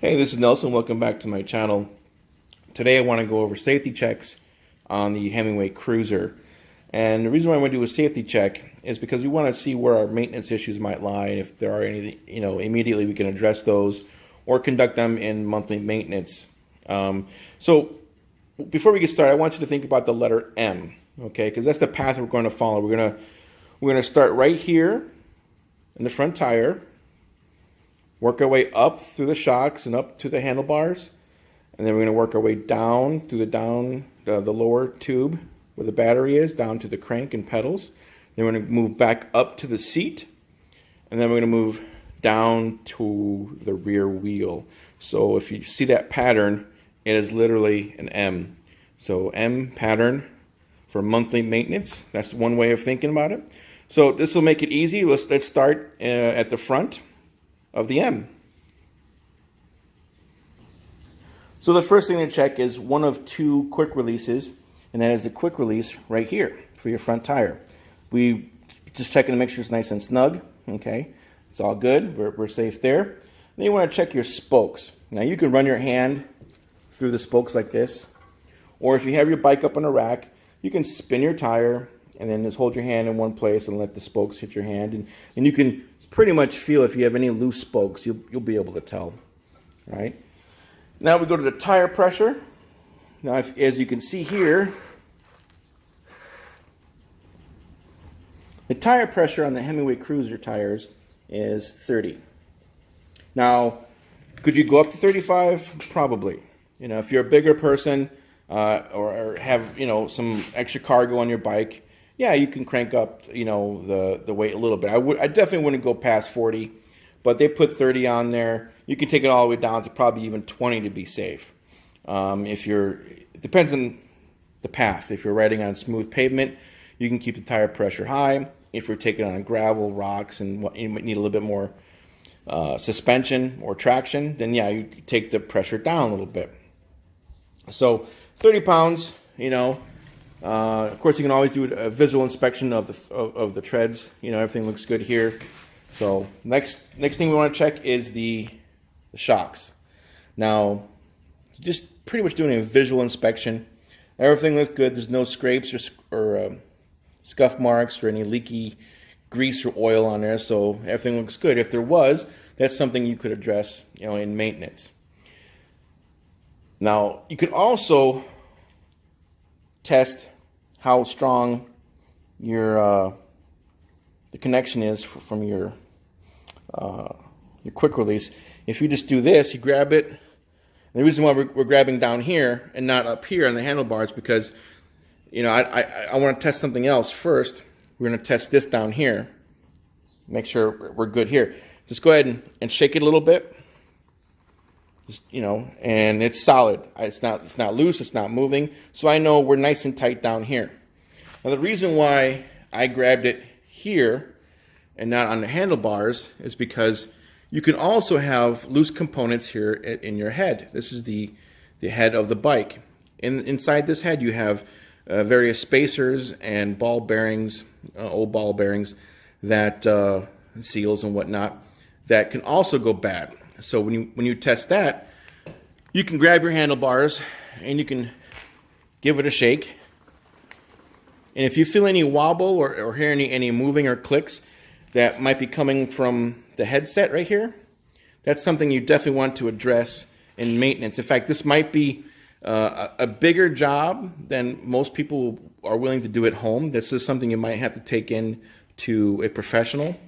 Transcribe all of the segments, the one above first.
Hey, this is Nelson. Welcome back to my channel. Today I want to go over safety checks on the Himiway Cruiser. And the reason why I want to do a safety check is because we want to see where our maintenance issues might lie, and if there are any, immediately we can address those or conduct them in monthly maintenance. So before we get started, I want you to think about the letter M, okay? Because that's the path we're going to follow. We're going to start right here in the front tire, work our way up through the shocks and up to the handlebars, and then we're going to work our way down through the lower tube where the battery is, down to the crank and pedals. Then we're going to move back up to the seat, and then we're going to move down to the rear wheel. So if you see that pattern, it is literally an M. So M pattern for monthly maintenance. That's one way of thinking about it. So this will make it easy. Let's start at the front of the M. So the first thing to check is one of two quick releases, and that is the quick release right here for your front tire. We just checking to make sure it's nice and snug. Okay, it's all good. We're safe there. Then you want to check your spokes. Now you can run your hand through the spokes like this, or if you have your bike up on a rack, you can spin your tire and then just hold your hand in one place and let the spokes hit your hand, and you can pretty much feel if you have any loose spokes. You'll be able to tell, right? Now we go to the tire pressure. Now, as you can see here, the tire pressure on the Himiway Cruiser tires is 30. Now, could you go up to 35? Probably. If you're a bigger person or have some extra cargo on your bike, yeah, you can crank up the weight a little bit. I definitely wouldn't go past 40, but they put 30 on there. You can take it all the way down to probably even 20 to be safe. It depends on the path. If you're riding on smooth pavement, you can keep the tire pressure high. If you're taking on gravel, rocks, and you might need a little bit more suspension or traction, then yeah, you take the pressure down a little bit. So 30 pounds, of course, you can always do a visual inspection of the treads. Everything looks good here. So next thing we want to check is the shocks. Now, just pretty much doing a visual inspection. Everything looks good. There's no scrapes or scuff marks or any leaky grease or oil on there. So everything looks good. If there was, that's something you could address, in maintenance. Now, you could also test how strong the connection is from your quick release. If you just do this, you grab it. And the reason why we're grabbing down here and not up here on the handlebars, because I want to test something else first. We're going to test this down here. Make sure we're good here. Just go ahead and shake it a little bit. And it's solid. It's not loose. It's not moving. So I know we're nice and tight down here. Now the reason why I grabbed it here and not on the handlebars is because you can also have loose components here in your head. This is the head of the bike. Inside this head you have various spacers and ball bearings, old ball bearings, that seals and whatnot, that can also go bad. So when you test that, you can grab your handlebars and you can give it a shake. And if you feel any wobble or hear any moving or clicks that might be coming from the headset right here, that's something you definitely want to address in maintenance. In fact, this might be a bigger job than most people are willing to do at home. This is something you might have to take in to a professional.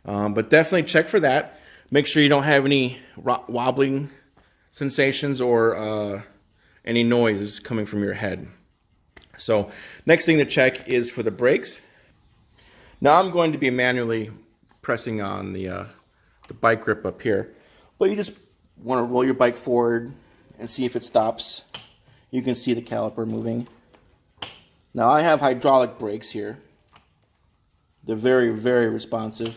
But definitely check for that. Make sure you don't have any wobbling sensations or any noise coming from your head. So next thing to check is for the brakes. Now I'm going to be manually pressing on the bike grip up here, but you just want to roll your bike forward and see if it stops. You can see the caliper moving. Now I have hydraulic brakes here. They're very, very responsive.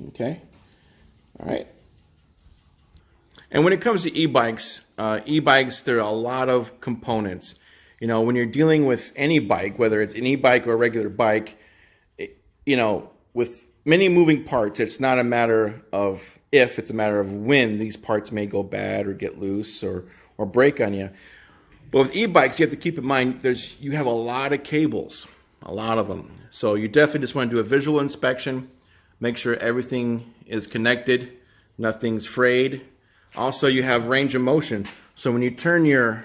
Okay. All right. And when it comes to e-bikes, there are a lot of components. When you're dealing with any bike, whether it's an e-bike or a regular bike, with many moving parts. It's not a matter of if, it's a matter of when these parts may go bad or get loose or break on you. But with e-bikes, you have to keep in mind you have a lot of cables, a lot of them. So you definitely just want to do a visual inspection, make sure everything is connected, nothing's frayed. Also, you have range of motion. So when you turn your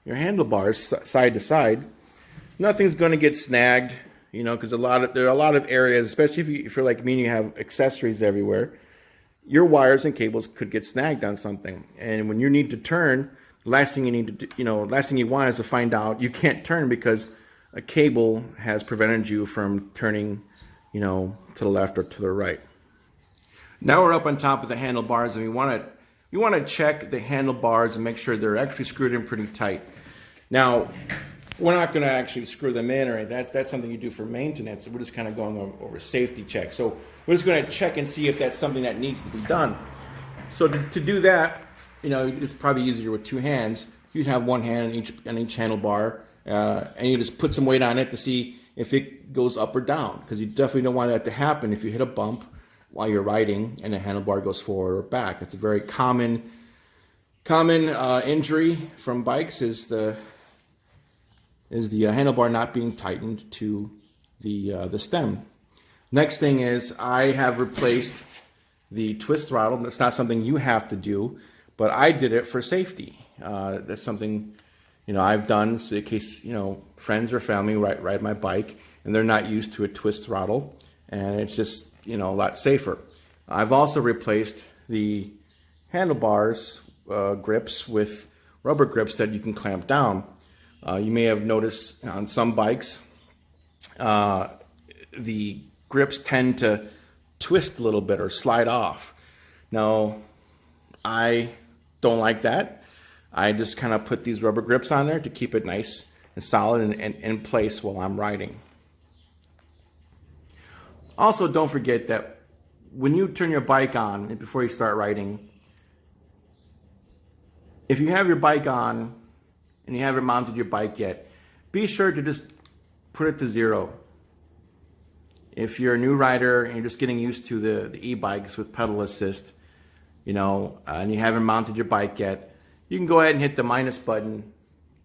handlebars side to side, nothing's going to get snagged, you know, because there are a lot of areas, especially if you're like me and you have accessories everywhere, your wires and cables could get snagged on something. And when you need to turn, last thing you want is to find out you can't turn because a cable has prevented you from turning, you know, to the left or to the right. Now we're up on top of the handlebars, and we want to check the handlebars and make sure they're actually screwed in pretty tight. Now, we're not going to actually screw them in or anything. That's something you do for maintenance. We're just kind of going over safety checks. So we're just going to check and see if that's something that needs to be done. So to do that, you know, it's probably easier with two hands. You'd have one hand on each handlebar, and you just put some weight on it to see if it goes up or down, because you definitely don't want that to happen if you hit a bump while you're riding and the handlebar goes forward or back. It's a very common injury from bikes is the handlebar not being tightened to the stem. Next thing is I have replaced the twist throttle. That's not something you have to do, but I did it for safety. That's something, you know, I've done so in case, you know, friends or family ride my bike and they're not used to a twist throttle, and it's just, you know, a lot safer. I've also replaced the handlebars grips with rubber grips that you can clamp down. You may have noticed on some bikes, the grips tend to twist a little bit or slide off. Now, I don't like that. I just kind of put these rubber grips on there to keep it nice and solid and in place while I'm riding. Also, don't forget that when you turn your bike on before you start riding, if you have your bike on and you haven't mounted your bike yet, be sure to just put it to 0. If you're a new rider and you're just getting used to the e-bikes with pedal assist, you know, and you haven't mounted your bike yet, you can go ahead and hit the minus button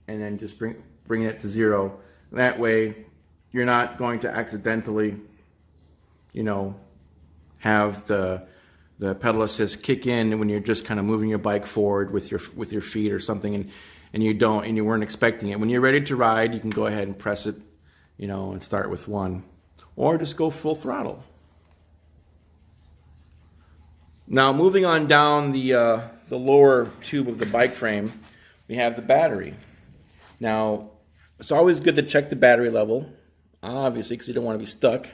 and then just bring it to 0. That way, you're not going to accidentally, you know, have the pedal assist kick in when you're just kind of moving your bike forward with your feet or something, and you weren't expecting it. When you're ready to ride, you can go ahead and press it, you know, and start with 1, or just go full throttle. Now, moving on down the lower tube of the bike frame, we have the battery. Now, it's always good to check the battery level, obviously, because you don't want to be stuck.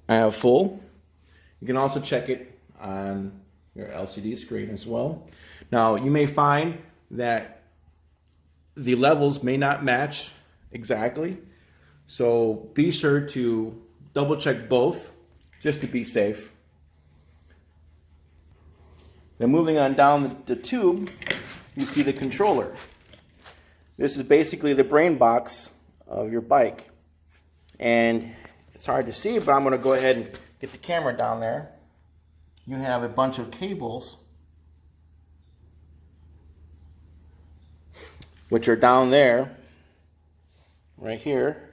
I have full. You can also check it on your LCD screen as well. Now, you may find that the levels may not match exactly, so be sure to double check both just to be safe. Then moving on down the tube, you see the controller. This is basically the brain box of your bike. And it's hard to see, but I'm going to go ahead and get the camera down there. You have a bunch of cables which are down there, right here.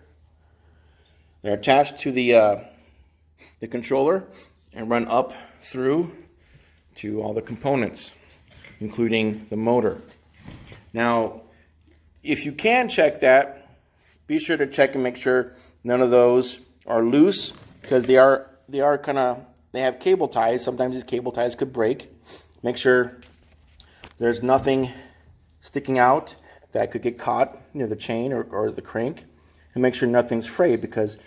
They're attached to the controller and run up through to all the components, including the motor. Now, if you can check that, be sure to check and make sure none of those are loose, because they have cable ties. Sometimes these cable ties could break. Make sure there's nothing sticking out that could get caught near the chain or the crank, and make sure nothing's frayed, because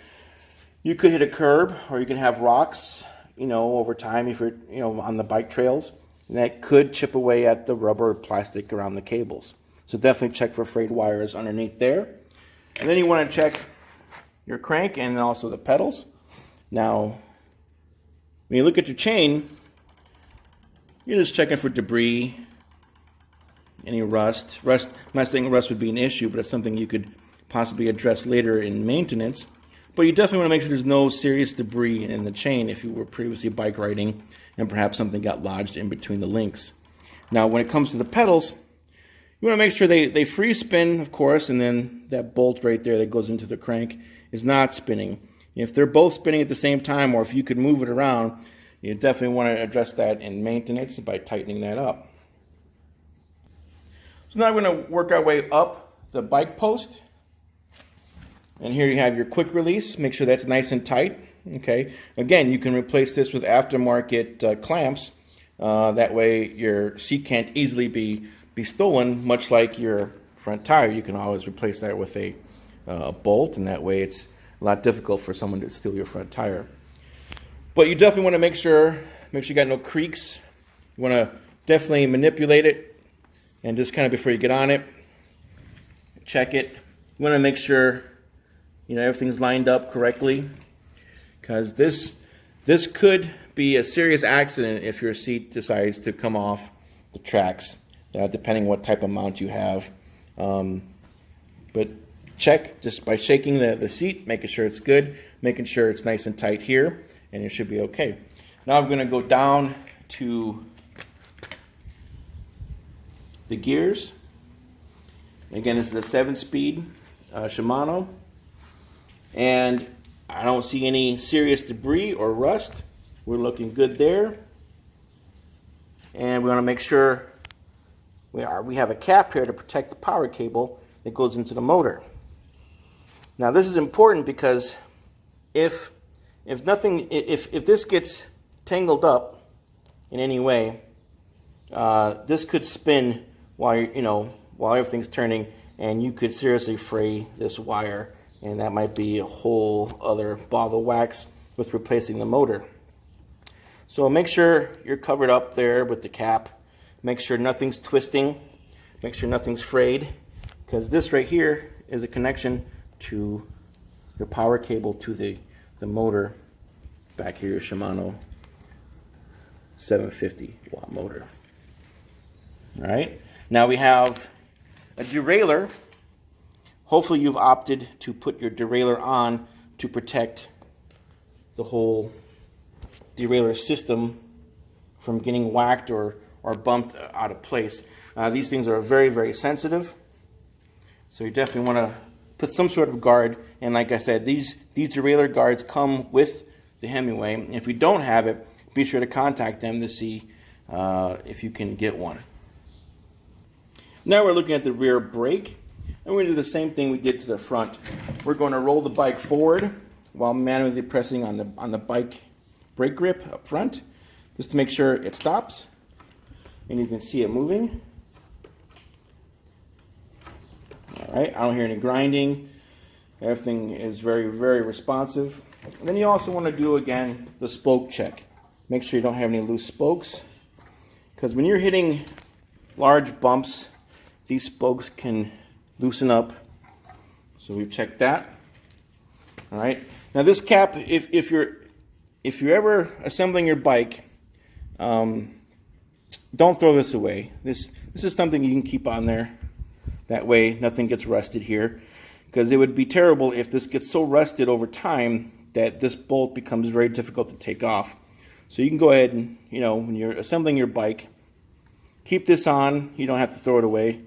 you could hit a curb or you can have rocks, you know, over time if you're, you know, on the bike trails, and that could chip away at the rubber or plastic around the cables. So definitely check for frayed wires underneath there. And then you want to check your crank and also the pedals. Now, when you look at your chain, you're just checking for debris, any rust. I'm not saying rust would be an issue, but it's something you could possibly address later in maintenance. But you definitely want to make sure there's no serious debris in the chain if you were previously bike riding and perhaps something got lodged in between the links. Now, when it comes to the pedals, you want to make sure they free spin, of course, and then that bolt right there that goes into the crank is not spinning. If they're both spinning at the same time, or if you could move it around, you definitely want to address that in maintenance by tightening that up. So now we're going to work our way up the bike post. And here you have your quick release. Make sure that's nice and tight. Okay. Again, you can replace this with aftermarket clamps. That way your seat can't easily be stolen, much like your front tire. You can always replace that with a bolt, and that way it's a lot difficult for someone to steal your front tire. But you definitely want to make sure you got no creaks. You want to definitely manipulate it, and just kind of before you get on it, check it. You want to make sure everything's lined up correctly, because this could be a serious accident if your seat decides to come off the tracks, depending what type of mount you have. But check just by shaking the seat, making sure it's good, making sure it's nice and tight here, and it should be okay. Now I'm going to go down to the gears. Again, this is a 7-speed Shimano, and I don't see any serious debris or rust. We're looking good there. And we want to make sure we have a cap here to protect the power cable that goes into the motor. Now this is important because if this gets tangled up in any way, this could spin while everything's turning, and you could seriously fray this wire, and that might be a whole other ball of wax with replacing the motor. So make sure you're covered up there with the cap. Make sure nothing's twisting. Make sure nothing's frayed, because this right here is a connection to your power cable to the motor. Back here, your Shimano 750 watt motor. All right, now we have a derailleur. Hopefully you've opted to put your derailleur on to protect the whole derailleur system from getting whacked or bumped out of place. These things are very, very sensitive, so you definitely want to put some sort of guard. And like I said, these derailleur guards come with the Himiway. If you don't have it, be sure to contact them to see if you can get one. Now we're looking at the rear brake, and we're going to do the same thing we did to the front. We're going to roll the bike forward while manually pressing on the bike brake grip up front, just to make sure it stops, and you can see it moving. All right, I don't hear any grinding. Everything is very, very responsive. And then you also want to do, again, the spoke check. Make sure you don't have any loose spokes, because when you're hitting large bumps, these spokes can loosen up. So we've checked that. All right. Now this cap, if you're ever assembling your bike, don't throw this away. This is something you can keep on there. That way nothing gets rusted here, because it would be terrible if this gets so rusted over time that this bolt becomes very difficult to take off. So you can go ahead and, when you're assembling your bike, keep this on. You don't have to throw it away.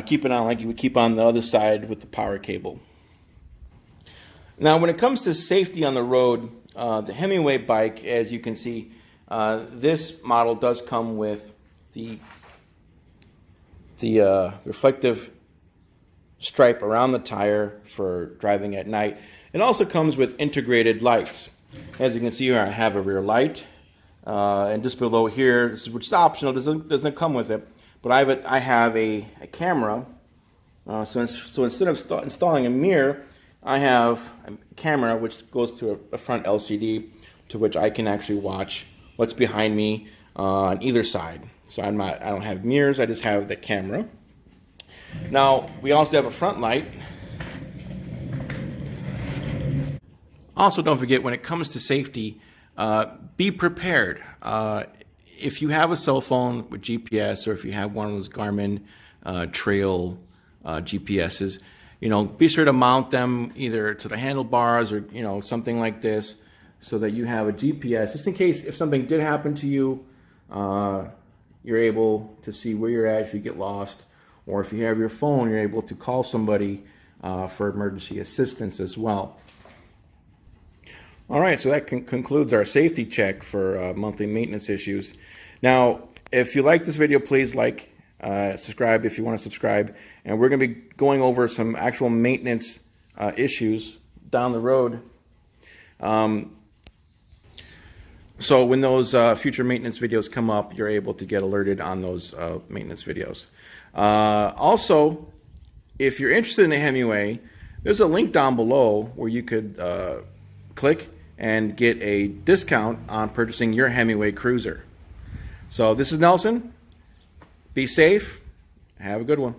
Keep it on like you would keep on the other side with the power cable. Now when it comes to safety on the road, the Himiway bike, as you can see, this model does come with the reflective stripe around the tire for driving at night. It also comes with integrated lights. As you can see here, I have a rear light, and just below here, which is optional, doesn't come with it, but I have a camera. So instead of installing a mirror, I have a camera which goes to a front LCD, to which I can actually watch what's behind me on either side. So I don't have mirrors, I just have the camera. Now we also have a front light. Also, don't forget, when it comes to safety, be prepared. If you have a cell phone with GPS, or if you have one of those Garmin Trail GPSs, be sure to mount them either to the handlebars or, something like this, so that you have a GPS, just in case if something did happen to you, you're able to see where you're at if you get lost, or if you have your phone, you're able to call somebody for emergency assistance as well. All right, so that concludes our safety check for monthly maintenance issues. Now, if you like this video, please like, subscribe if you want to subscribe, and we're going to be going over some actual maintenance issues down the road. So when those future maintenance videos come up, you're able to get alerted on those maintenance videos. Also, if you're interested in the Himiway, there's a link down below where you could click and get a discount on purchasing your Himiway Cruiser. So this is Nelson. Be safe. Have a good one.